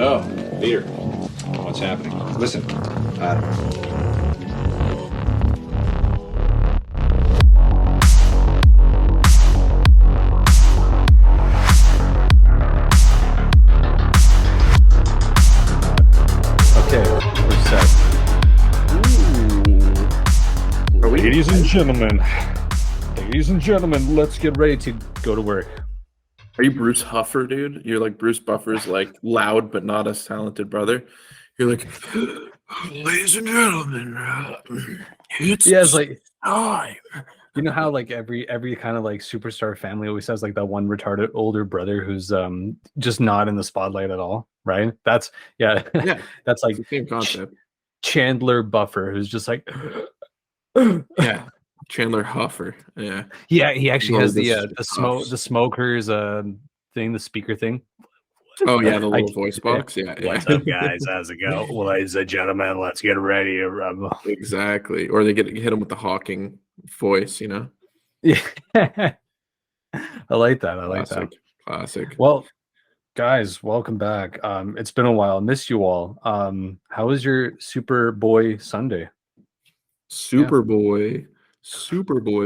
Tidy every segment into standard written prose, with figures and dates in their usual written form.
Oh, Peter, what's happening? Listen, Okay, we're set. Are we? Ladies and gentlemen, let's get ready to go to work. Are you Bruce Huffer, dude? You're like Bruce Buffer's like loud but not as talented brother. You're like, ladies and gentlemen, Yeah, it's like time. you know how like every kind of like superstar family always has like that one retarded older brother who's just not in the spotlight at all, right? That's Yeah, that's like it's the same concept. Chandler Buffer, who's just like Yeah, Chandler Huffer. Yeah, yeah, he actually has this the smokers thing, the speaker thing. Oh yeah, the I little voice box. Yeah, What's yeah. up, guys? How's it go? Well, ladies and gentlemen, let's get ready to rumble. Exactly. Or they get hit him with the Hawking voice. You know, Yeah, I like that. I like that. Classic. Well, guys, welcome back. It's been a while. Missed you all. How was your Superboy Sunday? Superboy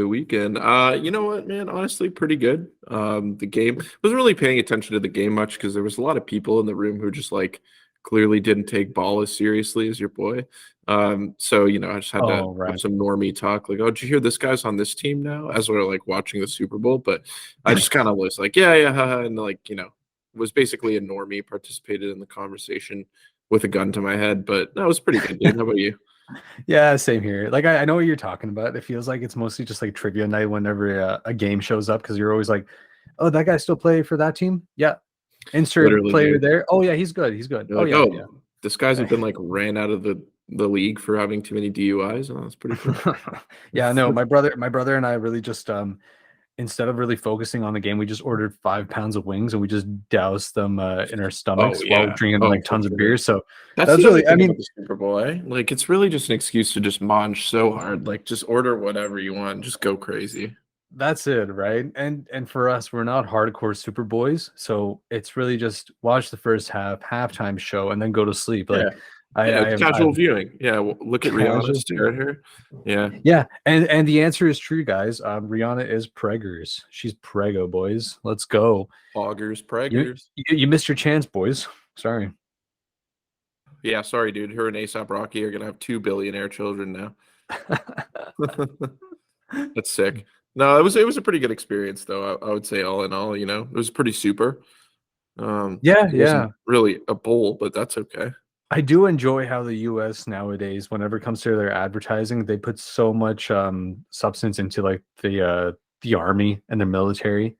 weekend. You know what, man? Honestly, pretty good. The game wasn't really paying attention to the game much because there was a lot of people in the room who just like clearly didn't take ball as seriously as your boy. So I just had to Oh, right. have some normie talk, like, "Oh, did you hear this guy's on this team now?" As we're like watching the Super Bowl, but I just kind of was like, "Yeah, yeah," haha, and like was basically a normie, participated in the conversation with a gun to my head, but that was pretty good, dude. How about you? Yeah, same here. Like, I know what you're talking about. It feels like it's mostly just like trivia night whenever a game shows up because you're always like, oh, that guy still play for that team? Yeah. Insert Literally, player dude. there. Oh, yeah, he's good. He's good. You're Oh, like, yeah, yeah. oh, this guy's have been like ran out of the league for having too many DUIs. Oh, that's pretty cool. Yeah, no, my brother and I really just instead of really focusing on the game, we just ordered 5 pounds of wings and we just doused them in our Oh stomachs while yeah. drinking Oh, like for tons of sure. beer. So That's that's the other really, I thing about mean, the Super Bowl, eh? Like it's really just an excuse to just munch so hard. Like just order whatever you want, just go crazy. that's it, right? And for us, we're not hardcore super boys, so it's really just watch the first halftime show, and then go to sleep. Yeah. Like I, Yeah, I it's have casual I've viewing. Yeah, well, look at Rihanna, casual stare at her. Yeah. Yeah, and the answer is true, guys. Rihanna is preggers. She's prego, boys. Let's go. Poggers, You preggers. you missed your chance, boys. Sorry. Yeah, sorry, dude. Her and ASAP Rocky are gonna have two billionaire children now. That's sick. No, it was a pretty good experience though. I would say all in all, it was pretty super. Yeah, It yeah. wasn't really a bowl, but that's okay. I do enjoy how the US nowadays, whenever it comes to their advertising, they put so much substance into like the army and the military.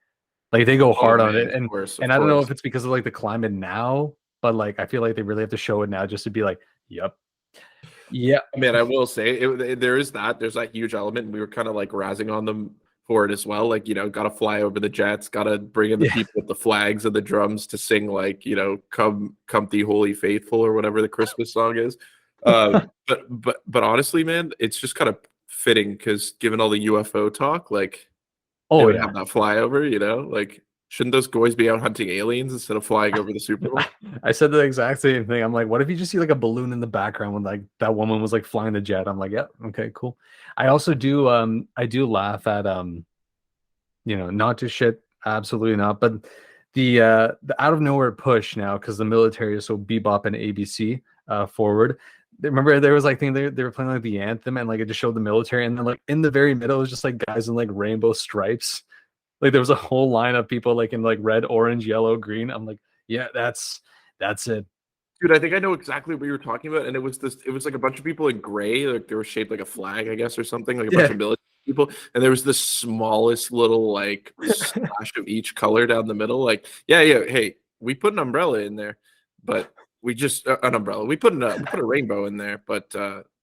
Like they go Oh hard on man, it. of course, of And I don't know course. if it's because of like the climate now, but like I feel like they really have to show it now just to be like, yep. Yeah. I mean, I will say there is that. There's that huge element, and we were kind of like razzing on them for it as well. Like, got to fly over the jets, got to bring in the Yeah. people with the flags and the drums to sing like, "Come the Holy Faithful" or whatever the Christmas song is. But honestly, man, it's just kind of fitting because given all the UFO talk, like they Oh would yeah. have that flyover. Like shouldn't those boys be out hunting aliens instead of flying over the Super Bowl? I said the exact same thing. I'm like, what if you just see like a balloon in the background when like that woman was like flying the jet? I'm like, yeah, okay, cool. I also do I do laugh at not to shit, absolutely not, but the out of nowhere push now because the military is so bebop and ABC forward. Remember there was like thing they were playing like the anthem and like it just showed the military and then like in the very middle it was just like guys in like rainbow stripes. Like there was a whole line of people like in like red, orange, yellow, green. I'm like, yeah, that's it. Dude, I think I know exactly what you were talking about, and it was like a bunch of people in gray, like they were shaped like a flag, I guess, or something, like a bunch Yeah. of military people, and there was the smallest little like splash of each color down the middle. Like, yeah, yeah, hey, we put an umbrella in there, but we just an umbrella. We put a rainbow in there, but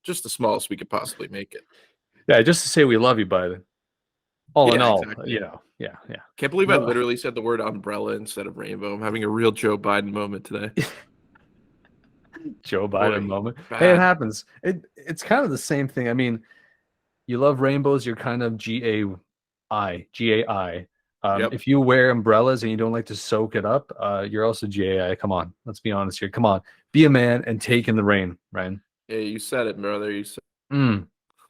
just the smallest we could possibly make it. Yeah, just to say we love you, bud. All in Yeah, all, exactly. yeah, yeah. Can't believe I No, literally said the word umbrella instead of rainbow. I'm having a real Joe Biden moment today. Joe Biden Boy, moment. Hey, it bad. happens. It's kind of the same thing. I mean, you love rainbows, you're kind of GAI. Yep. If you wear umbrellas and you don't like to soak it up, you're also GAI. Come on, let's be honest here. Come on, be a man and take in the rain, Ryan. Yeah, you said it, brother. You said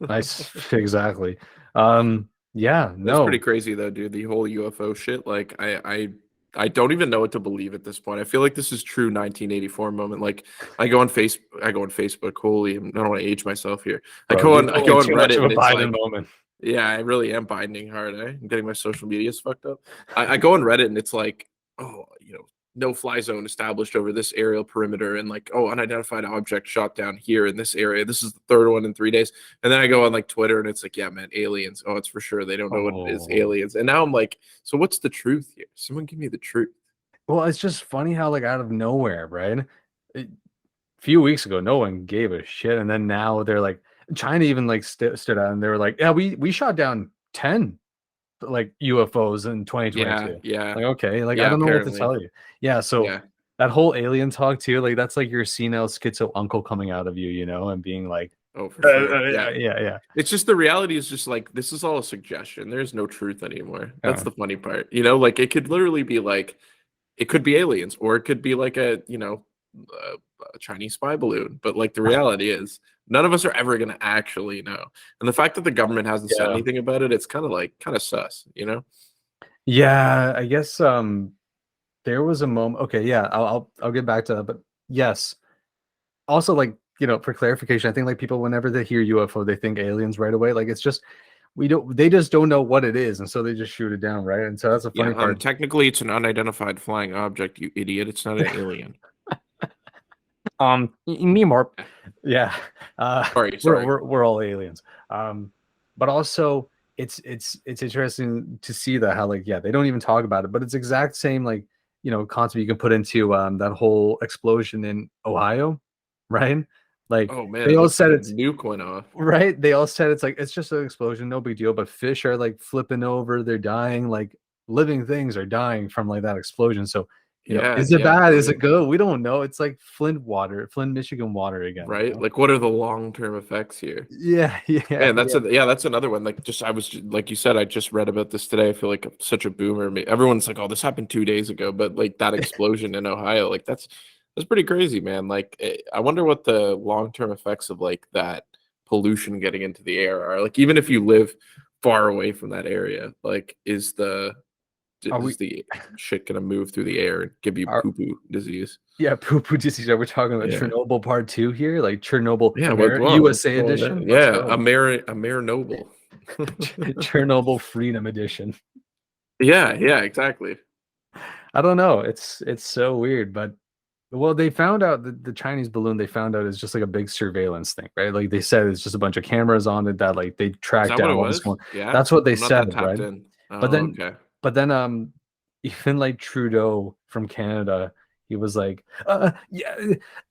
Nice, exactly. Yeah, That's pretty no, crazy though, dude. The whole UFO shit. Like I don't even know what to believe at this point. I feel like this is true 1984 moment. Like I go on Facebook. Holy, I don't want to age myself here. bro, you're I go doing on too much Reddit of a and it's Biden like, moment. yeah, I really am Bidening hard. I'm getting my social medias fucked up. I go on Reddit and it's like, oh, no fly zone established over this aerial perimeter, and like, oh, unidentified object shot down here in this area. This is the third one in 3 days. And then I go on like Twitter and it's like, yeah, man, aliens. Oh, it's for sure. They don't know what it is, Oh, aliens. And now I'm like, so what's the truth here? Someone give me the truth. well, it's just funny how like out of nowhere, right? A few weeks ago, no one gave a shit, and then now they're like, China even like stood out and they were like, yeah, we shot down 10 like UFOs in Yeah, 2022. yeah, Like, okay, like I yeah. don't know what to Apparently, tell you. Yeah, so yeah. that whole alien talk too, like that's like your senile schizo uncle coming out of you, and being like, Oh, for sure. yeah, Yeah. yeah, yeah, It's just the reality is just like this is all a suggestion. There's no truth anymore. That's yeah. the funny part. Like it could literally be like it could be aliens or it could be like a Chinese spy balloon. But like the reality is none of us are ever going to actually know. And the fact that the government hasn't said Yeah. anything about it, it's kind of sus. Yeah, I guess there was a moment. Okay, yeah, I'll get back to that, but yes. Also, like, for clarification, I think like people whenever they hear UFO, they think aliens right away. Like it's just they just don't know what it is, and so they just shoot it down, right? And so that's the Yeah, funny part. technically it's an unidentified flying object, you idiot. It's not an alien. Me more. Yeah. We're, Sorry. we're all aliens. But also it's interesting to see that how like, yeah, they don't even talk about it, but it's exact same like, concept you can put into that whole explosion in Ohio, right? Like Oh man, they it all looks like said a it's nuke went off. right. They all said it's like it's just an explosion, no big deal. But fish are like flipping over, they're dying, like living things are dying from like that explosion. So, Yeah, is it yeah, bad? Is right. it good? We don't know. It's like Flint water, Flint, Michigan water again. Right? Like what are the long-term effects here? Yeah, yeah, Man, yeah. that's another one. Like just I was like you said, I just read about this today. I feel like I'm such a boomer. Everyone's like, "Oh, this happened 2 days ago," but like that explosion in Ohio, like that's pretty crazy, man. Like I wonder what the long-term effects of like that pollution getting into the air are. Like even if you live far away from that area, like Are we is the shit gonna move through the air and give you are poo-poo disease? yeah, poo poo disease. Are we talking about Yeah. Chernobyl part two here? Like Chernobyl Yeah, what's USA going on? edition? Let's Yeah, go. a mayor noble. Chernobyl Freedom Edition. Yeah, yeah, exactly. I don't know. It's so weird, but well, they found out the Chinese balloon they found out is just like a big surveillance thing, right? Like they said it's just a bunch of cameras on it that like they Is track that what down it what was was? going. Yeah, That's what they I'm not that said, right? tapped in. But Oh, then okay. but then even like Trudeau from Canada, he was like, yeah,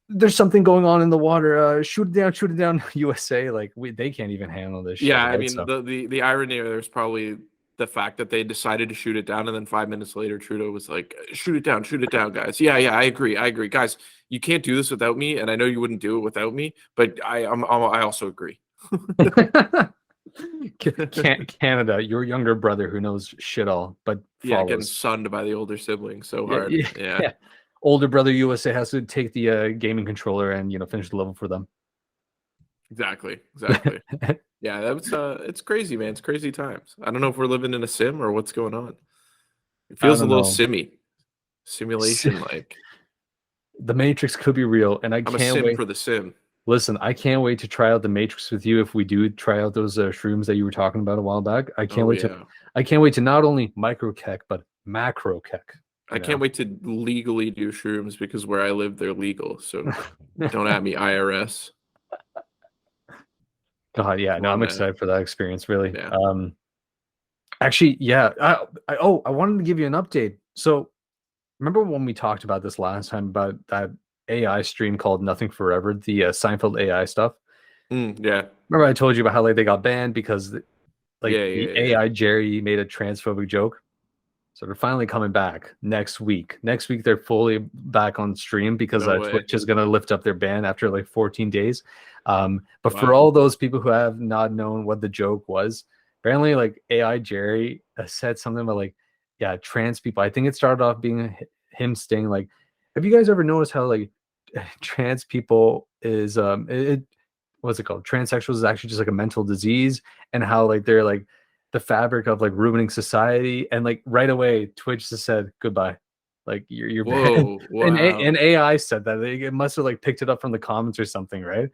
there's something going on in the water. Shoot it down, USA. Like they can't even handle this shit, Yeah, I right? mean So the irony there's probably the fact that they decided to shoot it down, and then 5 minutes later, Trudeau was like, shoot it down, guys." Yeah, yeah, I agree, guys. You can't do this without me, and I know you wouldn't do it without me, but I also agree. Canada, your younger brother who knows shit all, but Yeah, getting follows. sunned by the older sibling so Yeah, hard. yeah, Yeah, yeah. Older brother USA has to take the gaming controller and finish the level for them. exactly, exactly. Yeah, that's it's crazy, man. It's crazy times. I don't know if we're living in a sim or what's going on. It I feels a don't little know. simmy, simulation like. The Matrix could be real, and I I'm a can't sim wait. for the sim. Listen, I can't wait to try out the Matrix with you if we do try out those shrooms that you were talking about a while back. Oh yeah. I can't wait to not only micro keck but macro keck. I can't wait to legally do shrooms because where I live, they're legal. So don't at me, IRS. God, yeah, Come no, on, I'm man. excited for that experience. Really. Yeah. Actually, yeah. I wanted to give you an update. So remember when we talked about this last time about that AI stream called Nothing Forever, the Seinfeld AI stuff? Yeah. Remember I told you about how like they got banned because like Yeah. the Yeah. Yeah. AI Jerry made a transphobic joke. So they're finally coming back next week. Next week they're fully back on stream because No way. Twitch is going to lift up their ban after like 14 days. But for Wow. all those people who have not known what the joke was, apparently like AI Jerry said something about like yeah, trans people. I think it started off being him saying like, have you guys ever noticed how like trans people is what's it called? Transsexuals is actually just like a mental disease, and how like they're like the fabric of like ruining society. And like right away, Twitch just said goodbye. Like you're banned. Whoa, And wow. and AI said that it must have like picked it up from the comments or something, right?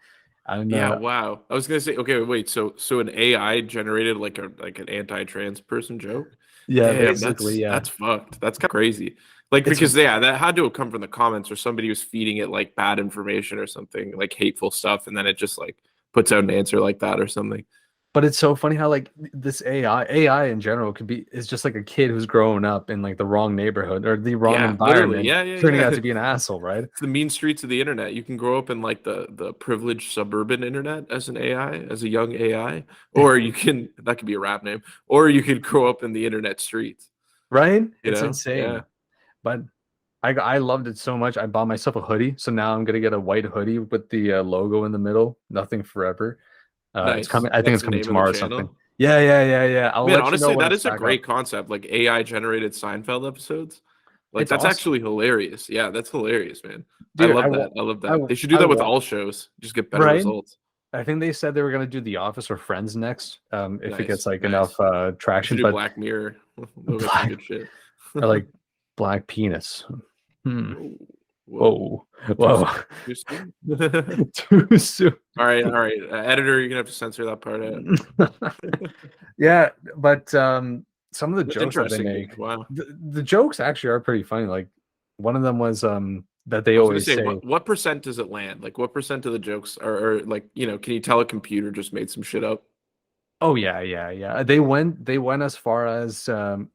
And Yeah, wow. I was gonna say, okay, wait, so an AI generated like an anti-trans person joke? yeah, Damn, basically, yeah. that's fucked. That's kind of crazy. Like It's because yeah, that had to have come from the comments or somebody was feeding it like bad information or something, like hateful stuff, and then it just like puts out an answer like that or something. But it's so funny how like this AI in general could be is just like a kid who's growing up in like the wrong neighborhood or the wrong Yeah, literally. environment, Yeah, yeah, turning out yeah. to be an asshole, right? It's the mean streets of the internet. You can grow up in like the privileged suburban internet as an AI, as a young AI, or you can that could be a rap name, or you could grow up in the internet streets. Right? You It's know? insane. Yeah. But I loved it so much. I bought myself a hoodie, so now I'm gonna get a white hoodie with the logo in the middle. Nothing forever. It's Nice. coming. I think That's it's the coming name of the tomorrow or something. channel. Yeah, yeah, yeah, yeah. I'll Man, let you know honestly, when that it's is a back up. great concept. Like AI generated Seinfeld episodes. Like It's that's awesome, actually hilarious. Yeah, that's hilarious, man. I dude. love that. I love that. They should do I that with want all shows. Just get better right. results. I think they said they were gonna do The Office or Friends next, if it gets Nice, like enough nice. They should traction. do But Black Mirror. They'll get some black good shit. or like black penis. Hmm. Whoa, whoa. Whoa, Too whoa, soon. Too soon. too soon. All right, all right. Editor, you're gonna have to censor that part out. Yeah, but some of the That's jokes that they interesting, make, dude. Wow. the jokes actually are pretty funny. Like one of them was that they I was gonna always say, say, what percent does it land? Like, what percent of the jokes are like, can you tell a computer just made some shit up? "Oh yeah, yeah, yeah." They went as far as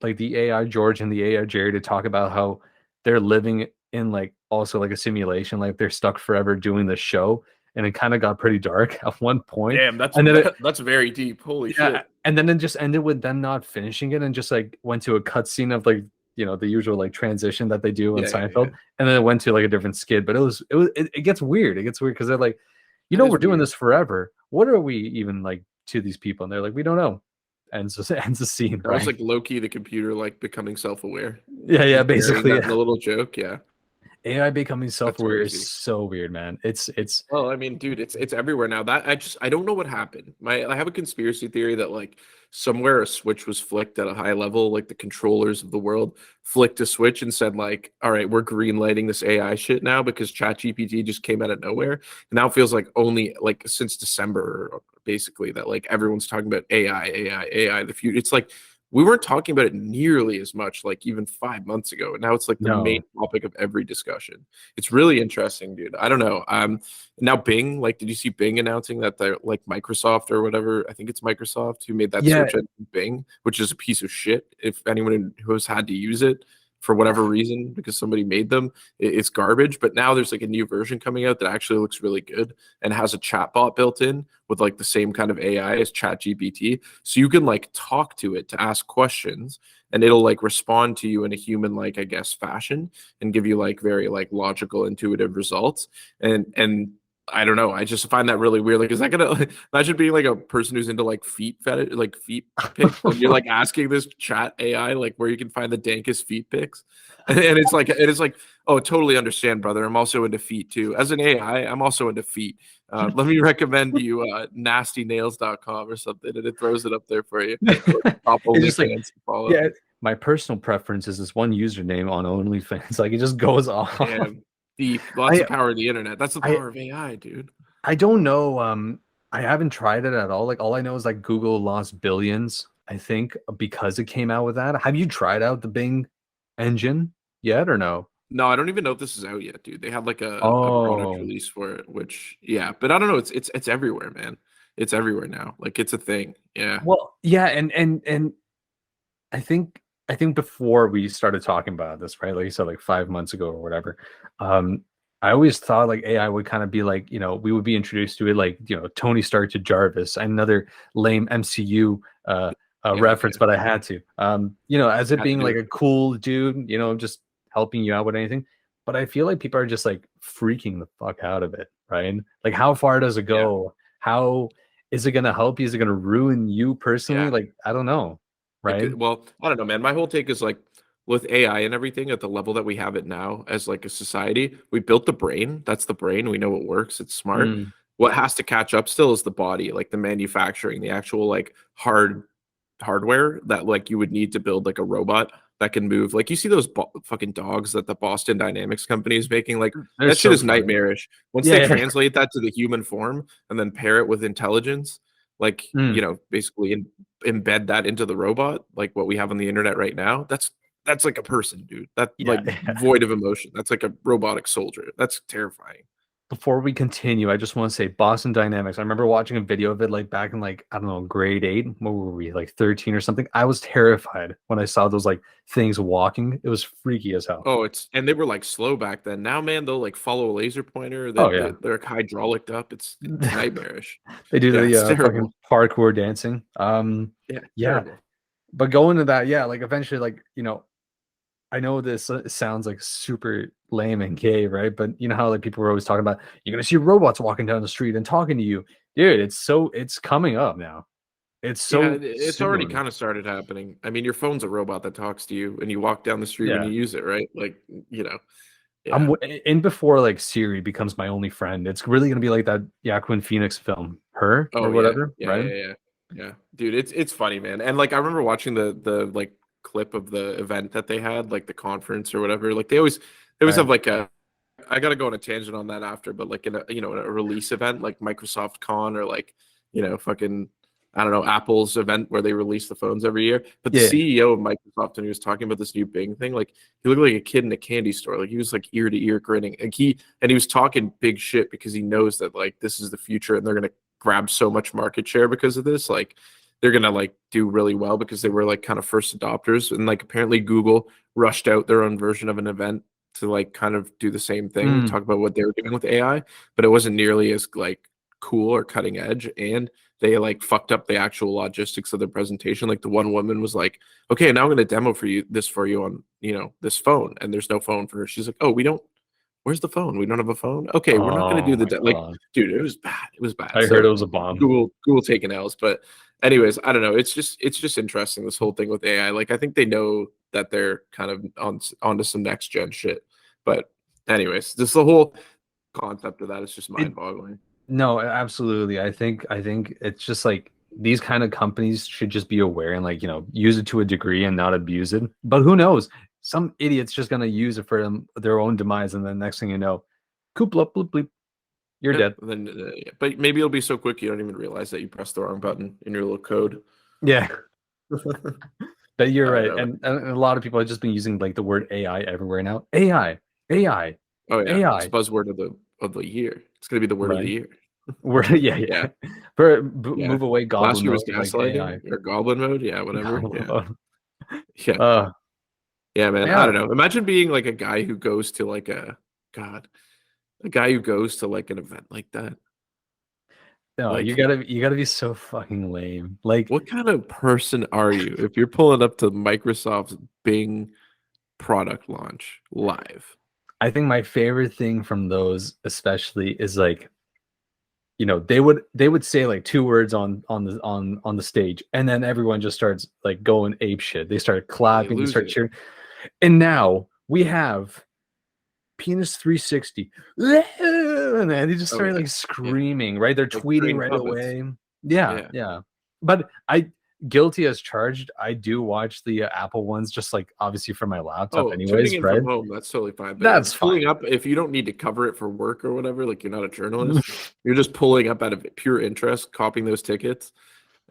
like the AI George and the AI Jerry to talk about how they're living in like also like a simulation, like they're stuck forever doing the show, and it kind of got pretty dark at one point. Damn, that's And then that's very deep. Holy yeah, shit. and then it just ended with them not finishing it and just like went to a cutscene of like the usual like transition that they do in Yeah, yeah, yeah. Seinfeld, and then it went to like a different skid. But it gets weird. It gets weird because they're like, That is we're doing weird. this forever. What are we even like to these people? And they're like, we don't know. And so ends the scene, That was right? like Loki, the computer, like becoming self-aware. Yeah, yeah, Just burying basically. that in Yeah. a little joke. Yeah, AI becoming that's self-aware is crazy. so weird, man. It's Well, I mean, dude, it's everywhere now. That I don't know what happened. I have a conspiracy theory that like somewhere a switch was flicked at a high level, like the controllers of the world flicked a switch and said like, "All right, we're green lighting this AI shit now because ChatGPT just came out of nowhere." And now it feels like only like since December, basically, that like everyone's talking about AI, the future. It's like we weren't talking about it nearly as much like even 5 months ago, and now it's like the main no. topic of every discussion. It's really interesting, dude. I don't know. Now Bing, like, did you see Bing announcing that they're like Microsoft or whatever? I think it's Microsoft who made that Yeah, search engine Bing, which is a piece of shit. If anyone who has had to use it for whatever reason because somebody made them, it's garbage. But now there's like a new version coming out that actually looks really good and has a chatbot built in with like the same kind of AI as ChatGPT. So you can like talk to it to ask questions and it'll like respond to you in a human like I guess fashion and give you like very like logical intuitive results and I don't know. I just find that really weird. Like, is that gonna like, imagine being like a person who's into like feet fetish, like feet pics, and you're like asking this chat AI like where you can find the dankest feet pics, and it's like, oh, totally understand, brother. I'm also into feet too. As an AI, I'm also into feet. Let me recommend you nastynails.com or something, and it throws it up there for you. Or top it's just like OnlyFans to follow. yeah. My personal preference is this one username on OnlyFans. Like it just goes off. Damn, deep. Lots I of power of the internet. That's the I power of AI, dude. I don't know. I haven't tried it at all. Like all I know is like Google lost billions, I think, because it came out with that. Have you tried out the Bing engine yet or no? No, I don't even know if this is out yet, dude. They had like a product Oh, release for it, which yeah, but I don't know. It's everywhere, man. It's everywhere now. Like it's a thing. Yeah. well, yeah, and I think before we started talking about this, right? Like you said, like 5 months ago or whatever. Um, I always thought like AI would kind of be like, we would be introduced to it like, Tony Stark to Jarvis, another lame MCU Yeah. reference, Okay. but I had to. As it Had to being do like it. a cool dude, just helping you out with anything. But I feel like people are just like freaking the fuck out of it, right? Like how far does it Yeah. go? How is it gonna help you? Is it gonna ruin you personally? Yeah. Like, I don't know, right? Well, I don't know, man. My whole take is like with AI and everything at the level that we have it now as like a society, we built the brain. That's the brain. We know it works. It's smart. Mm. What has to catch up still is the body, like the manufacturing, the actual like hardware that like you would need to build like a robot that can move. Like you see those fucking dogs that the Boston Dynamics company is making. Like They're that shit so is funny. nightmarish. Once they Yeah. translate that to the human form and then pair it with intelligence, like Mm. you know, basically embed that into the robot, like what we have on the internet right now. That's like a person, dude. That Yeah. like void of emotion. That's like a robotic soldier. That's terrifying. Before we continue, I just want to say Boston Dynamics. I remember watching a video of it like back in like, I don't know, grade 8. What were we, like 13 or something? I was terrified when I saw those like things walking. It was freaky as hell. Oh, it's and they were like slow back then. Now, man, they'll like follow a laser pointer. Oh yeah. They're hydraulic up. It's nightmarish. They do Yeah, the it's fucking terrible. parkour dancing. Yeah, Yeah. terrible. But going to that, yeah, like eventually, like, I know this sounds like super lame and gay, right? But you know how like people were always talking about you're gonna see robots walking down the street and talking to you, dude. It's coming up now. It's Yeah, so it's already soon. kind of started happening. I mean, your phone's a robot that talks to you, and you walk down the street when Yeah, you use it, right? Like, I'm yeah. in before like Siri becomes my only friend. It's really gonna be like that Joaquin Phoenix film, Her or Oh yeah, whatever, yeah, right? yeah, yeah, yeah, dude. It's funny, man. And like I remember watching the like clip of the event that they had, like the conference or whatever. Like they always Right. have like a. I gotta go on a tangent on that after, but like in a in a release event like Microsoft Con or like fucking I don't know Apple's event where they release the phones every year. But the Yeah. CEO of Microsoft and he was talking about this new Bing thing, like he looked like a kid in a candy store. Like he was like ear to ear grinning. Like he was talking big shit because he knows that like this is the future and they're gonna grab so much market share because of this. Like they're gonna like do really well because they were like kind of first adopters. And like apparently Google rushed out their own version of an event to like kind of do the same thing, Mm. talk about what they were doing with AI, but it wasn't nearly as like cool or cutting edge. And they like fucked up the actual logistics of the presentation. Like the one woman was like, "Okay, now I'm going to demo for you on this phone," and there's no phone for her. She's like, "Oh, we don't. Where's the phone? We don't have a phone. Okay, we're not going to Oh do my like, god. dude, it was bad. It was bad." I heard it So was a bomb. Google taking L's, but anyways, I don't know. It's just interesting this whole thing with AI. Like I think they know that they're kind of onto some next gen shit. But anyways, just the whole concept of that is just It mind boggling. No, absolutely. I think it's just like these kind of companies should just be aware and like, use it to a degree and not abuse it. But who knows? Some idiot's just gonna use it for their own demise, and then next thing you know, coop bloop bloop bleep, you're Yep. dead. Then, yeah. But maybe it'll be so quick you don't even realize that you pressed the wrong button in your little code. Yeah, but you're I don't right. know. And a lot of people have just been using like the word AI everywhere now. AI, AI, Oh yeah, it's AI, buzzword of the year. It's gonna be the word of the right? year. We're yeah, Yeah, yeah. For yeah. move away Last goblin year was mode, like AI. gaslighting or goblin mode. Yeah, whatever. Goblin Yeah, mode. yeah, Uh, yeah, man. I yeah. don't know. Imagine being like a guy who goes to like God, a guy who goes to like an event like that. No, you Like, gotta be so fucking lame. Like, what kind of person are you if you're pulling up to Microsoft's Bing product launch live? I think my favorite thing from those, especially, is like, they would say like two words on the stage, and then everyone just starts like going ape shit. They start Oh, they clapping, they lose start it. cheering, and now we have penis 360, and then they just Oh start yeah, like yeah. screaming, right? They're Like tweeting trained right puppets. away. Yeah, Yeah. yeah. But I guilty as charged. I do watch the Apple ones, just like obviously for my laptop, Oh, tuning anyways, in right? from home, that's totally fine. But That's fine. pulling up, if you don't need to cover it for work or whatever, like you're not a journalist, you're just pulling up out of pure interest, copying those tickets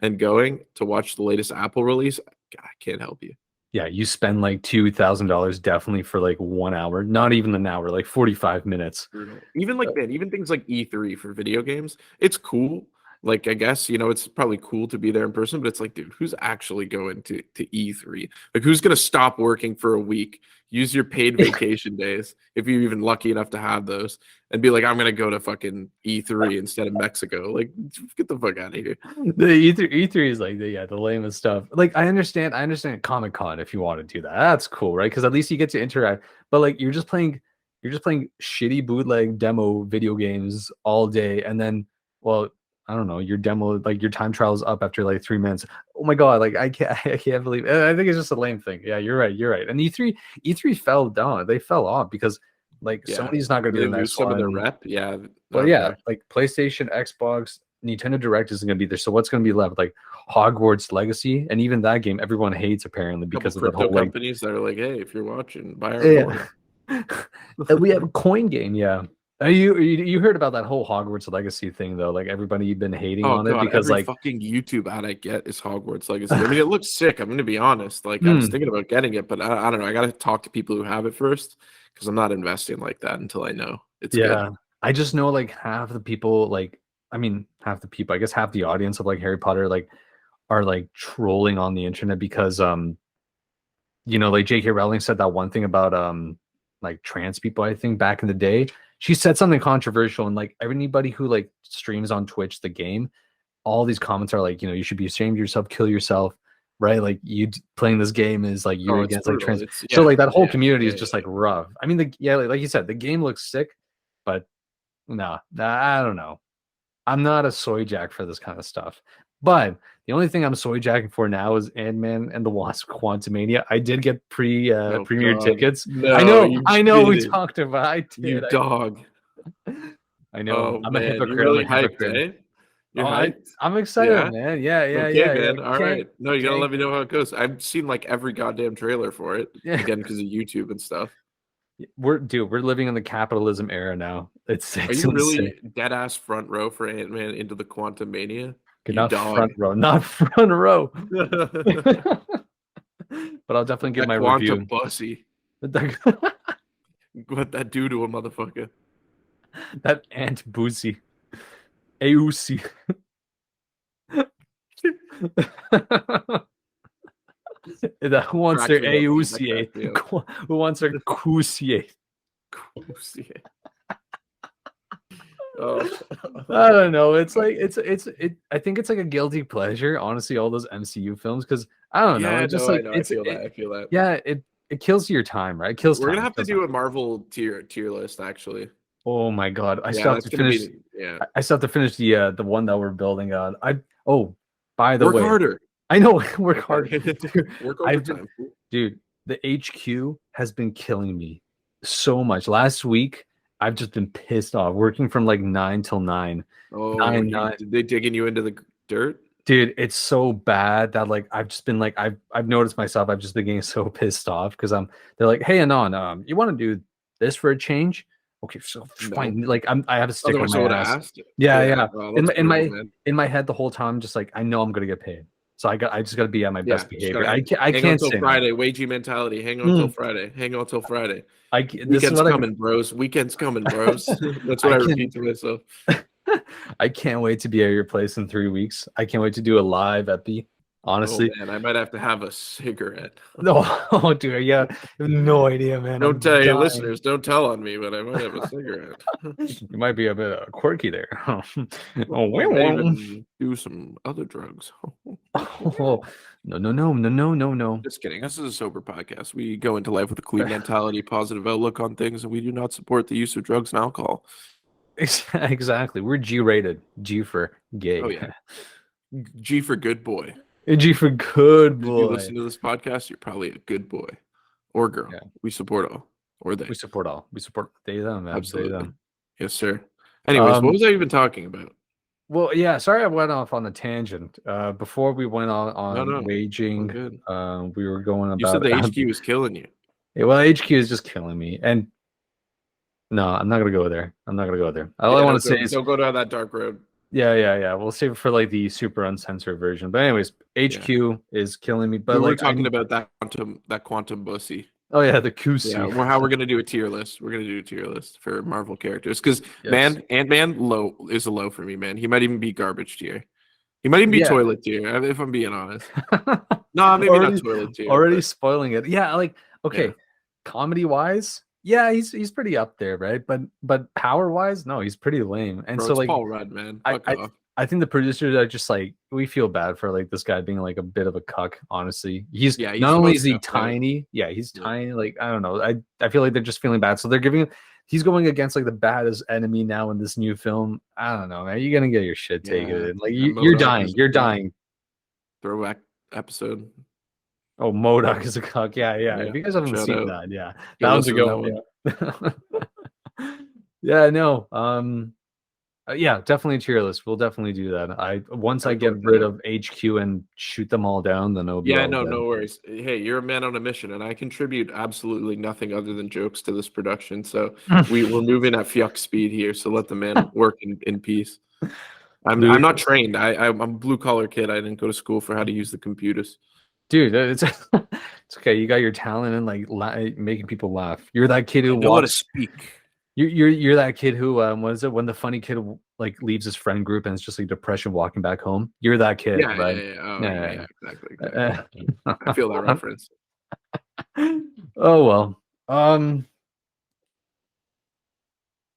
and going to watch the latest Apple release. I can't help you. Yeah, you spend like $2,000 definitely for like 1 hour, not even an hour, like 45 minutes. Brutal. Even like man, even things like E3 for video games, it's cool. Like I guess it's probably cool to be there in person, but it's like, dude, who's actually going to E3? Like, who's gonna stop working for a week, use your paid vacation days if you're even lucky enough to have those, and be like, I'm gonna go to fucking E3 instead of Mexico? Like, get the fuck out of here. The E3 is like the lamest stuff. Like I understand Comic Con if you want to do that. That's cool, right? Because at least you get to interact. But like you're just playing shitty bootleg demo video games all day, and then well, I don't know, your demo, like your time trial is up after like 3 minutes. Oh my god, like I can't believe. I think it's just a lame thing. Yeah, you're right. And E3 fell down. They fell off because like Yeah, Sony's not going to they be the lose next some of their one. rep. Yeah, Well, not yeah, there. like PlayStation, Xbox, Nintendo Direct isn't going to be there. So what's going to be left? Like Hogwarts Legacy, and even that game everyone hates apparently Couple because of that crypto whole like companies that are like, hey, if you're watching, buy our yeah. coin. And we have a coin game, yeah. You heard about that whole Hogwarts Legacy thing though? Like everybody been hating Oh on it god, because every like fucking YouTube ad I get is Hogwarts Legacy. I mean, it looks sick. I'm gonna be honest. Like, I was thinking about getting it, but I don't know. I gotta talk to people who have it first because I'm not investing like that until I know it's good. yeah, I just know like half the people like I mean half the people, I guess half the audience of like Harry Potter like are like trolling on the internet because you know, like J.K. Rowling said that one thing about like trans people, I think back in the day. She said something controversial, and like everybody who like streams on Twitch the game, all these comments are like, you know, you should be ashamed of yourself, kill yourself, right? Like playing this game is like you're Oh, it's against like brutal. trans. It's So like that whole yeah, community is yeah, just yeah. like rough. I mean, yeah, like you said, the game looks sick, but no, I don't know. I'm not a soy jack for this kind of stuff. But the only thing I'm soy jacking for now is Ant-Man and the Wasp: Quantumania. I did get Oh premiere god, tickets. no, you I know. We didn't. talked about. I You did. dog. I know. Oh I'm a man, you're hypocrite. I'm a really hyped, hypocrite. eh? You're Oh, hyped. I'm excited, Yeah. man. Yeah. Okay, man. All Can't right. No, you gotta can't. let me know how it goes. I've seen like every goddamn trailer for it Yeah. again because of YouTube and stuff. We're living in the capitalism era now. It's Are it's you insane. really dead ass front row for Ant-Man into the Quantum Mania? Okay, You not dog. front row, not front row. That But I'll definitely give my quantum review. bussy. What that do to a motherfucker? That Aunt Boozy. AUC. That who wants their Cracks me up, dude. That AUCA? cracks me up. Who wants their QCA? Pussy. Oh. I don't know. It's like I think it's like a guilty pleasure, honestly, all those MCU films, because I don't know. Yeah, It's just no, I like know. I feel that. I feel that. yeah, it kills your time, right? It kills We're gonna time. have to Kills time. do a Marvel tier list, actually. Oh my god. I Yeah, still have that's to gonna finish be yeah. I still have to finish the one that we're building on. By the Work way, harder. I know work hard. Dude, Work I've been, overtime. dude, the HQ has been killing me so much. Last week, I've just been pissed off working from like 9 till 9. Oh, 9. did they digging you into the dirt? Dude, it's so bad that like I've just been like I've noticed myself. I've just been getting so pissed off because they're like, hey Anon, you want to do this for a change? Okay, so fine. No. Like I have a stick on Otherwise, I my would have ass. asked. Yeah. Well, In that's my in brutal, my man. in my head the whole time, just like I know I'm gonna get paid. So I just gotta be at my Yeah, best just behavior. gotta I hang on can't till say no. Friday. Wagey mentality. Hang on till Friday. Hang on till Friday. This is Weekend's what coming, bros. Weekend's coming, bros. That's what I I can repeat to myself. I can't wait to be at your place in 3 weeks. I can't wait to do a live epi. Oh Honestly. man, I might have to have a cigarette. No, oh dude, yeah. No idea, man. Don't I'm tell your dying. listeners. Don't tell on me, but I might have a cigarette. You might be a bit quirky there. Oh, I may even do some other drugs. oh, no. Just kidding. This is a sober podcast. We go into life with a clean mentality, positive outlook on things, and we do not support the use of drugs and alcohol. Exactly. We're G-rated. G for gay. Oh yeah. G for good boy. G for good If you boy. listen to this podcast, you're probably a good boy or girl. Yeah. We support all. Or they. We support all. We support they them, man. Absolutely. They, them. Yes, sir. Anyways, what was I even talking about? Well, yeah, sorry I went off on a tangent. Before we went on No. waging, we were going about You said the HQ was killing you. Yeah, well, HQ is just killing me. And no, I'm not gonna go there. All I want to say is don't go down that dark road. Yeah. We'll save it for like the super uncensored version. But anyways, HQ is killing me. But we were like talking about that quantum bussy. Oh yeah, the QC. Yeah, how we're gonna do a tier list. We're gonna do a tier list for Marvel characters because man, Ant-Man low is a low for me, man. He might even be garbage tier. He might even be toilet tier, if I'm being honest. No, maybe not toilet tier. Already spoiling it. Yeah, like okay, comedy wise, yeah, he's pretty up there, right? But power wise, no, he's pretty lame. And Bro, so it's like Paul Rudd, man. Fuck off. I think the producers are just like, we feel bad for like this guy being like a bit of a cuck. Honestly, he's not only is he tiny, he's tiny. Like I don't know, I feel like they're just feeling bad, so they're giving he's going against like the baddest enemy now in this new film. I don't know, man. You're gonna get your shit taken. Like you're MODOK dying. is You're a dying. throwback episode. Oh, MODOK is a cuck. Yeah. Yeah, If you guys haven't shout seen out. that, yeah, Go that was a listen good to one. Yeah. Yeah, no. Yeah, definitely tier list. We'll definitely do that. Once I Gotta get work rid that of HQ and shoot them all down, then it'll be Yeah, all no, good. no worries. Hey, you're a man on a mission, and I contribute absolutely nothing other than jokes to this production. So we're moving at Fiuck speed here. So let the man work in peace. I'm not trained. I'm a blue collar kid. I didn't go to school for how to use the computers. Dude, it's it's okay. You got your talent in like making people laugh. You're that kid who I know how to walks. speak. You're that kid who what is it when the funny kid like leaves his friend group and it's just like depression walking back home. You're that kid, Yeah, right? yeah. Oh, Yeah. yeah, exactly. I feel that reference. Oh well. I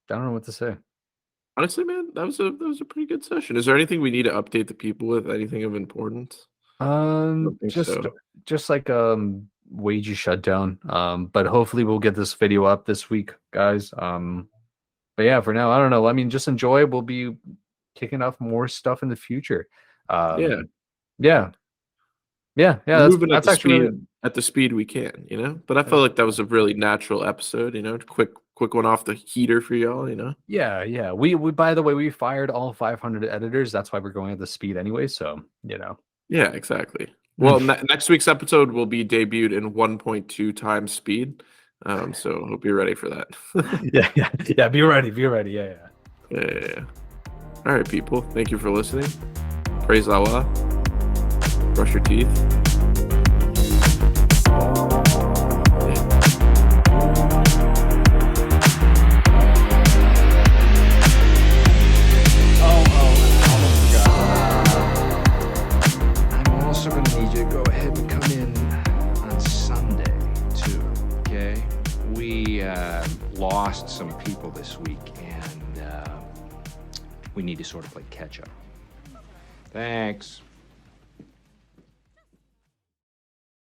don't know what to say. Honestly, man, that was a pretty good session. Is there anything we need to update the people with? Anything of importance? Just like wages shutdown. But hopefully we'll get this video up this week, guys. But yeah, for now, I don't know. I mean, just enjoy. We'll be kicking off more stuff in the future. Yeah. That's at the actually speed at the speed we can, you know. But I felt like that was a really natural episode, you know. Quick one off the heater for y'all, you know. Yeah. We by the way, we fired all 500 editors. That's why we're going at the speed anyway. So Yeah, exactly. Well, next week's episode will be debuted in 1.2 times speed. So hope you're ready for that. yeah. Be ready. Yeah. All right, people. Thank you for listening. Praise Allah. Brush your teeth. I'm also going to need you to go ahead and come in on Sunday, too, okay? We lost some people this week, and we need to sort of play catch-up. Thanks.